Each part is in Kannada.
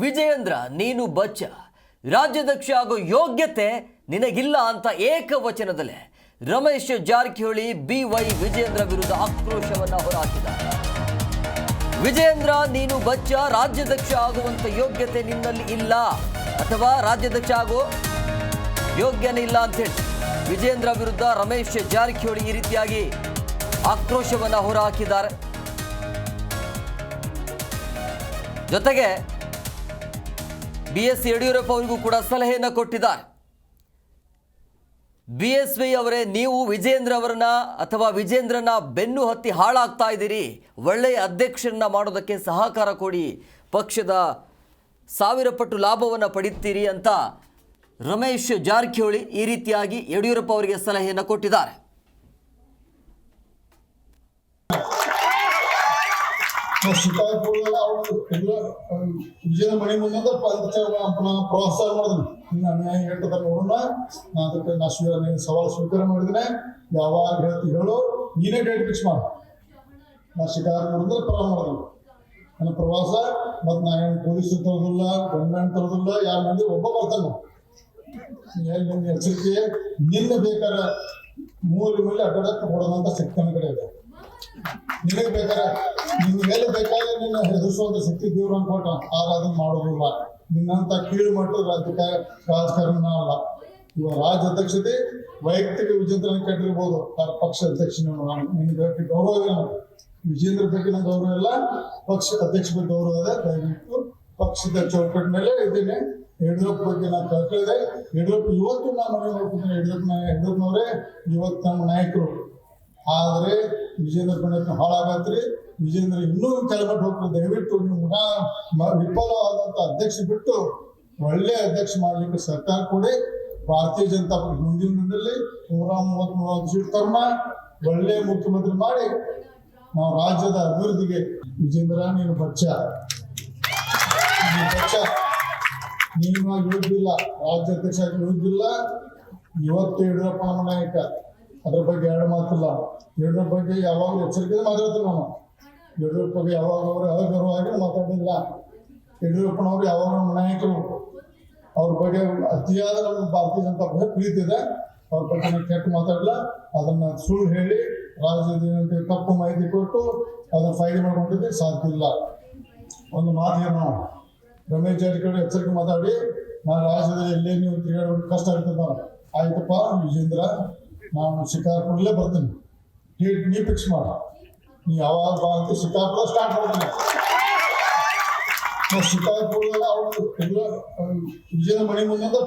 ವಿಜಯೇಂದ್ರ ನೀನು ಬಚ್ಚ, ರಾಜ್ಯಾಧ್ಯಕ್ಷ ಆಗೋ ಯೋಗ್ಯತೆ ನಿನಗಿಲ್ಲ ಅಂತ ಏಕವಚನದಲ್ಲೇ ರಮೇಶ್ ಜಾರಕಿಹೊಳಿ BY ವಿಜಯೇಂದ್ರ ವಿರುದ್ಧ ಆಕ್ರೋಶವನ್ನ ಹೊರಹಾಕಿದ್ದಾರೆ. ವಿಜಯೇಂದ್ರ ನೀನು ಬಚ್ಚ, ರಾಜ್ಯಾಧ್ಯಕ್ಷ ಆಗುವಂತ ಯೋಗ್ಯತೆ ನಿನ್ನಲ್ಲಿ ಇಲ್ಲ ಅಥವಾ ರಾಜ್ಯಾಧ್ಯಕ್ಷ ಆಗೋ ಯೋಗ್ಯನೇ ಇಲ್ಲ ಅಂತೇಳಿ ವಿಜಯೇಂದ್ರ ವಿರುದ್ಧ ರಮೇಶ್ ಜಾರಕಿಹೊಳಿ ಈ ರೀತಿಯಾಗಿ ಆಕ್ರೋಶವನ್ನ ಹೊರಹಾಕಿದ್ದಾರೆ. ಜೊತೆಗೆ BS ಯಡಿಯೂರಪ್ಪ ಅವರಿಗೂ ಕೂಡ ಸಲಹೆಯನ್ನು ಕೊಟ್ಟಿದ್ದಾರೆ. BSV ಅವರೇ, ನೀವು ವಿಜಯೇಂದ್ರ ಅವರನ್ನ ಅಥವಾ ವಿಜಯೇಂದ್ರನ ಬೆನ್ನು ಹತ್ತಿ ಹಾಳಾಗ್ತಾ ಇದ್ದೀರಿ, ಒಳ್ಳೆಯ ಅಧ್ಯಕ್ಷರನ್ನ ಮಾಡೋದಕ್ಕೆ ಸಹಕಾರ ಕೊಡಿ, ಪಕ್ಷದ 1000 ಪಟ್ಟು ಲಾಭವನ್ನು ಪಡಿತೀರಿ ಅಂತ ರಮೇಶ್ ಜಾರಕಿಹೊಳಿ ಈ ರೀತಿಯಾಗಿ ಯಡಿಯೂರಪ್ಪ ಅವರಿಗೆ ಸಲಹೆಯನ್ನು ಕೊಟ್ಟಿದ್ದಾರೆ. ವಿಜಯನ ಮನೆ ಮುಂದೆ ಪ್ರೋತ್ಸಾಹ ಮಾಡಿದ್ರು. ಅನ್ಯಾಯ ಹೇಳ್ತದ ನೋಡೋಣ, ಅದಕ್ಕೆ ಸವಾಲು ಸ್ವೀಕಾರ ಮಾಡಿದ್ರೆ ಯಾವಾಗ ಹೇಳ್ತಿ ಹೇಳು, ನೀನೇ ಡೇಟ್ ಫಿಕ್ಸ್ ಮಾಡು. ನಾ ಶಿಕಾರಪುರದಲ್ಲಿ ಪ್ರಾರಂಭ ಮಾಡಿದ್ರು ನನ್ನ ಪ್ರವಾಸ. ಮತ್ತು ನಾ ಏನು ಪೊಲೀಸ್ ತರೋದಿಲ್ಲ, ಗೌರ್ಮೆಂಟ್ ತರೋದಿಲ್ಲ, ಯಾರ ಮಂದಿ ಒಬ್ಬ ಬರ್ತಾನೆ. ನಿನ್ನ ಎಚ್ಚರಿಕೆ, ನಿನ್ನ ಬೇಕಾದ್ರೆ 3 ಮೈಲಿ ಅಡ್ಡಾಡಕ್ಕೆ ಕೊಡೋದಂತ ಶಕ್ತಿ ನನ್ನ ಕಡೆ ಇದೆ. ನಿನಗೆ ಬೇಕಾದ್ರೆ ನಿನ್ನ ಮೇಲೆ ಬೇಕಾದ್ರೆ ನಿನ್ನ ಹೆದರಿಸುವಂತ ಶಕ್ತಿ ದೇವ್ರ ಕೊಟ್ಟ, ಆಗ ಅದನ್ನ ಮಾಡೋದಿಲ್ಲ. ನಿನ್ನಂತ ಕೀಳು ಮಟ್ಟದ ರಾಜಕಾರಣ ಅಲ್ಲ. ಇವಾಗ ರಾಜ್ಯ ಅಧ್ಯಕ್ಷತೆ ವೈಯಕ್ತಿಕ ವಿಜೇಂದ್ರನ ಕೆಟ್ಟಿರ್ಬೋದು, ಪಕ್ಷ ಅಧ್ಯಕ್ಷ ನಿನ್ಗೆ ಗೌರವ ಇಲ್ಲ. ವಿಜೇಂದ್ರ ಬಗ್ಗೆ ನಂಗೆ ಗೌರವ ಇಲ್ಲ, ಪಕ್ಷ ಅಧ್ಯಕ್ಷ ಬಗ್ಗೆ ಗೌರವ ಇದೆ. ದಯವಿಟ್ಟು ಪಕ್ಷದ ಚೌಕಟ್ಟಿನಲ್ಲೇ ಇದ್ದೇನೆ. ಯಡಿಯೂರಪ್ಪ ಬಗ್ಗೆ ನಾನು ಕಳ್ಕೊಳ್ಳಿದೆ. ಯಡಿಯೂರಪ್ಪ ಇವತ್ತು ನಾನು ಮನೆ ನೋಡ್ಕೊತೀನಿ. ಯಡಿಯೂರಪ್ಪನವರೇ ಇವತ್ತು ನಮ್ಮ ನಾಯಕರು. ಆದರೆ ವಿಜೇಂದ್ರ ಪಂಡಿತ್ ಹಾಳಾಗತ್ರಿ. ವಿಜೇಂದ್ರ ಇನ್ನೂ ಕೆಳಮಟ್ಟ ಹೋಗ್ತಾರೆ. ದಯವಿಟ್ಟು ನೀವು ವಿಫಲವಾದಂತ ಅಧ್ಯಕ್ಷ ಬಿಟ್ಟು ಒಳ್ಳೆ ಅಧ್ಯಕ್ಷ ಮಾಡ್ಲಿಕ್ಕೆ ಸರ್ಕಾರ ಕೊಡಿ. ಭಾರತೀಯ ಜನತಾ ಪಕ್ಷ ಮುಂದಿನ ದಿನದಲ್ಲಿ 133 ಸೀಟ್ ತರ್ಮ ಒಳ್ಳೆ ಮುಖ್ಯಮಂತ್ರಿ ಮಾಡಿ ನಾವು ರಾಜ್ಯದ ಅಭಿವೃದ್ಧಿಗೆ. ವಿಜೇಂದ್ರ ನೀನು ಬಚ್ಚ, ನೀನು ಯೋಗ್ಯಿಲ್ಲ, ರಾಜ್ಯಾಧ್ಯಕ್ಷ ಯೋಗ್ಯಿಲ್ಲ. ಇವತ್ತು ಯಡಿಯೂರಪ್ಪ ನಮ್ಮ ನಾಯಕ, ಅದ್ರ ಬಗ್ಗೆ 2 ಮಾತಿಲ್ಲ. ಯಡಿಯೂರಪ್ಪ ಬಗ್ಗೆ ಯಾವಾಗಲೂ ಎಚ್ಚರಿಕೆ ಮಾತಾಡ್ತೀವಿ ನಾವು. ಯಡಿಯೂರಪ್ಪ ಬಗ್ಗೆ ಯಾವಾಗ ಅವರು ಅಗೌರವಾಗಿ ಮಾತಾಡಿಲ್ಲ. ಯಡಿಯೂರಪ್ಪನವರು ಯಾವಾಗ ನಮ್ಮ ನಾಯಕರು, ಅವ್ರ ಬಗ್ಗೆ ಅತಿಯಾದ ನಮ್ಗೆ ಭಾರತೀಯ ಜನತಾ ಪಕ್ಷ ಪ್ರೀತಿ ಇದೆ. ಅವ್ರ ಬಗ್ಗೆ ನಾವು ಕೆಟ್ಟ ಮಾತಾಡಲ್ಲ. ಅದನ್ನ ಸುಳ್ಳು ಹೇಳಿ ರಾಜ್ಯದ ತಪ್ಪು ಮಾಹಿತಿ ಕೊಟ್ಟು ಅದನ್ನ ಫೈಲ್ ಮಾಡ್ಕೊಂಡಿದ್ದೆ ಸಾಧ್ಯ ಇಲ್ಲ. ಒಂದು ಮಾತು ನಾವು ರಮೇಶ್ ಜಾರಕಿಹೊಳಿ ಎಚ್ಚರಿಕೆ ಮಾತಾಡಿ, ನಾನು ರಾಜ್ಯದಲ್ಲಿ ಎಲ್ಲೇ ನೀವು ತಿರುಗಾಡೋದು ಕಷ್ಟ ಆಗ್ತದ. ಆಯ್ತಪ್ಪ ವಿಜೇಂದ್ರ, ನಾನು ಶಿಕಾರಪುರಲ್ಲೇ ಬರ್ತೀನಿ, ನೀ ಫಿಕ್ಸ್ ಮಾಡ. ನೀ ಯಾವಾಗ ಬಾ ಅಂತ ಶಿಕಾರಪುರ ಸ್ಟಾರ್ಟ್ ಮಾಡ್ತೀನಿ. ಶಿಕಾರಪುರದಾಗ ವಿಜಯನ ಮನೆ ಮುಂದೆ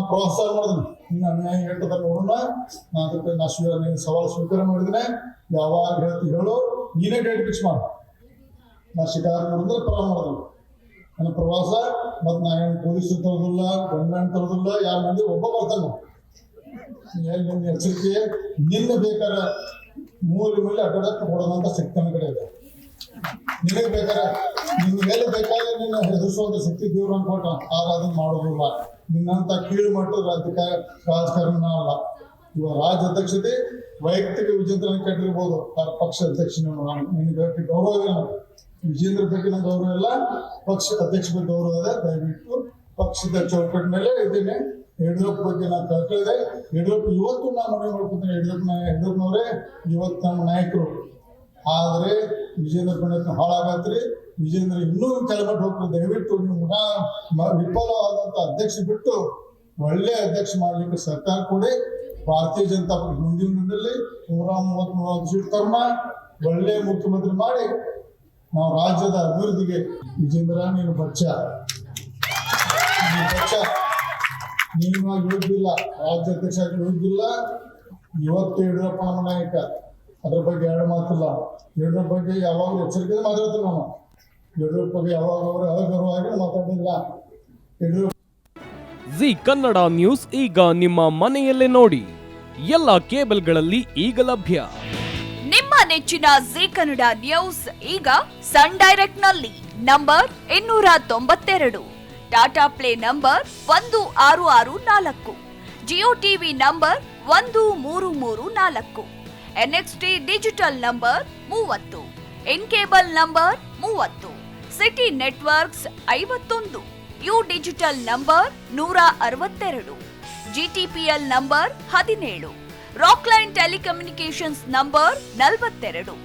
ಪ್ರೋತ್ಸಾಹ ಮಾಡಿದ್ರು. ಅನ್ಯಾಯ ಹೇಳ್ತದ ನೋಡೋಣ, ಅದಕ್ಕೆ ಸವಾಲು ಸ್ವೀಕಾರ ಮಾಡಿದ್ರೆ ಯಾವಾಗ ಹೇಳ್ತಿ ಹೇಳು, ನೀನೇ ಡೇಟ್ ಫಿಕ್ಸ್ ಮಾಡು. ನಾ ಶಿಕಾರಪುರದಲ್ಲಿ ಪ್ರಾರಂಭ ಮಾಡಿದ್ರು ನನ್ನ ಪ್ರವಾಸ. ಮತ್ತು ನಾ ಏನು ಪೊಲೀಸ್ ತರೋದಿಲ್ಲ, ಗೌರ್ಮೆಂಟ್ ತರೋದಿಲ್ಲ, ಯಾರ ಮಂದಿ ಒಬ್ಬ ಬರ್ತಾನೆ. ನಿನ್ನ ಎಚ್ಚರಿಕೆ, ನಿನ್ನ ಬೇಕಾದ್ರೆ 3 ಮೈಲಿ ಅಡ್ಡಾಡಕ್ಕೆ ಕೊಡೋದಂತ ಶಕ್ತಿ ನನ್ನ ಕಡೆ ಇದೆ. ನಿನಗೆ ಬೇಕಾದ್ರೆ ನಿನ್ನ ಮೇಲೆ ಬೇಕಾದ್ರೆ ನಿನ್ನ ಹೆದರಿಸುವಂತ ಶಕ್ತಿ ದೇವ್ರ ಕೊಟ್ಟ, ಆಗ ಅದನ್ನ ಮಾಡೋದಿಲ್ಲ. ನಿನ್ನಂತ ಕೀಳು ಮಟ್ಟದ ರಾಜಕಾರಣ ಅಲ್ಲ. ಇವಾಗ ರಾಜ್ಯ ಅಧ್ಯಕ್ಷತೆ ವೈಯಕ್ತಿಕ ವಿಜೇಂದ್ರನ ಕೆಟ್ಟಿರ್ಬೋದು, ಪಕ್ಷ ಅಧ್ಯಕ್ಷ ನಿನ್ಗೆ ಗೌರವ ಇಲ್ಲ. ವಿಜೇಂದ್ರ ಬಗ್ಗೆ ನಂಗೆ ಗೌರವ ಇಲ್ಲ, ಪಕ್ಷ ಅಧ್ಯಕ್ಷ ಬಗ್ಗೆ ಗೌರವ ಇದೆ. ದಯವಿಟ್ಟು ಪಕ್ಷದ ಚೌಕಟ್ಟಿನಲ್ಲೇ ಇದ್ದೇನೆ. ಯಡಿಯೂರಪ್ಪ ಬಗ್ಗೆ ನಾನು ಕಳ್ಕೊಳ್ಳಿದೆ. ಯಡಿಯೂರಪ್ಪ ಇವತ್ತು ನಾನು ಮನೆ ನೋಡ್ಕೊತೀನಿ. ಯಡಿಯೂರಪ್ಪನವರೇ ಇವತ್ತು ನಮ್ಮ ನಾಯಕರು. ಆದರೆ ವಿಜೇಂದ್ರ ಪಂಡಿತ್ ಹಾಳಾಗತ್ರಿ. ವಿಜೇಂದ್ರ ಇನ್ನೂ ಕೆಳಮಟ್ಟ ಹೋಗ್ತಾರೆ. ದಯವಿಟ್ಟು ನೀವು ವಿಫಲವಾದಂತ ಅಧ್ಯಕ್ಷ ಬಿಟ್ಟು ಒಳ್ಳೆ ಅಧ್ಯಕ್ಷ ಮಾಡ್ಲಿಕ್ಕೆ ಸರ್ಕಾರ ಕೊಡಿ. ಭಾರತೀಯ ಜನತಾ ಪಕ್ಷ ಮುಂದಿನ ದಿನದಲ್ಲಿ 133 ಸೀಟ್ ತರ್ಮ ಒಳ್ಳೆ ಮುಖ್ಯಮಂತ್ರಿ ಮಾಡಿ ನಾವು ರಾಜ್ಯದ ಅಭಿವೃದ್ಧಿಗೆ. ವಿಜೇಂದ್ರ ನೀನು ಬಚ್ಚ, ನೀನು ಯೋಗ್ಯಿಲ್ಲ, ರಾಜ್ಯಾಧ್ಯಕ್ಷ ಯೋಗ್ಯಿಲ್ಲ. ಇವತ್ತು ಯಡಿಯೂರಪ್ಪ ನಮ್ಮ ನಾಯಕ, ಅದ್ರ ಬಗ್ಗೆ 2 ಮಾತಿಲ್ಲ. ಯಡಿಯೂರಪ್ಪ ಬಗ್ಗೆ ಯಾವಾಗಲೂ ಎಚ್ಚರಿಕೆ ಮಾತಾಡ್ತೀವಿ ನಾವು. ಯಡಿಯೂರಪ್ಪ ಬಗ್ಗೆ ಯಾವಾಗ ಅವರು ಅಗೌರವಾಗಿ ಮಾತಾಡಿಲ್ಲ. ಯಡಿಯೂರಪ್ಪ ಜಿ ಕನ್ನಡ ನ್ಯೂಸ್ ಈಗ ನಿಮ್ಮ ಮನೆಯಲ್ಲೇ ನೋಡಿ. ಎಲ್ಲ ಕೇಬಲ್ಗಳಲ್ಲಿ ಈಗ ಲಭ್ಯ. ನಿಮ್ಮ ನೆಚ್ಚಿನ ಜಿ ಕನ್ನಡ ನ್ಯೂಸ್ ಈಗ ಸನ್ ಡೈರೆಕ್ಟ್ ನಲ್ಲಿ number 292, Tata Play number 1664, Jio TV number 1334, NXT digital number 30, In Cable number 30, City Networks 51, U Digital number 162, GTPL number 17, Rockline telecommunications number 42,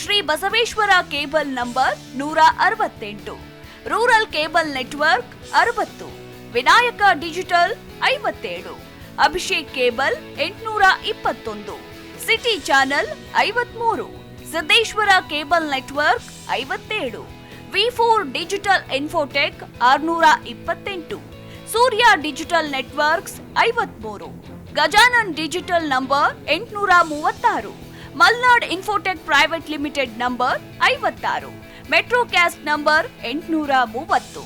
Shri Basaveshwara cable number 168, rural cable network 60, Vinayaka digital 57, Abhishek cable 821, City channel 53, Siddeshwara cable network 57, ವಿ4 digital infotech 628, Surya digital networks 53, Gajanan digital number 836, Malnad infotech private limited number 56, Metrocast number 830,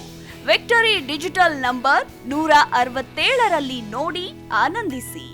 Victory digital number 167ರಲ್ಲಿ ನೋಡಿ ಆನಂದಿಸಿ.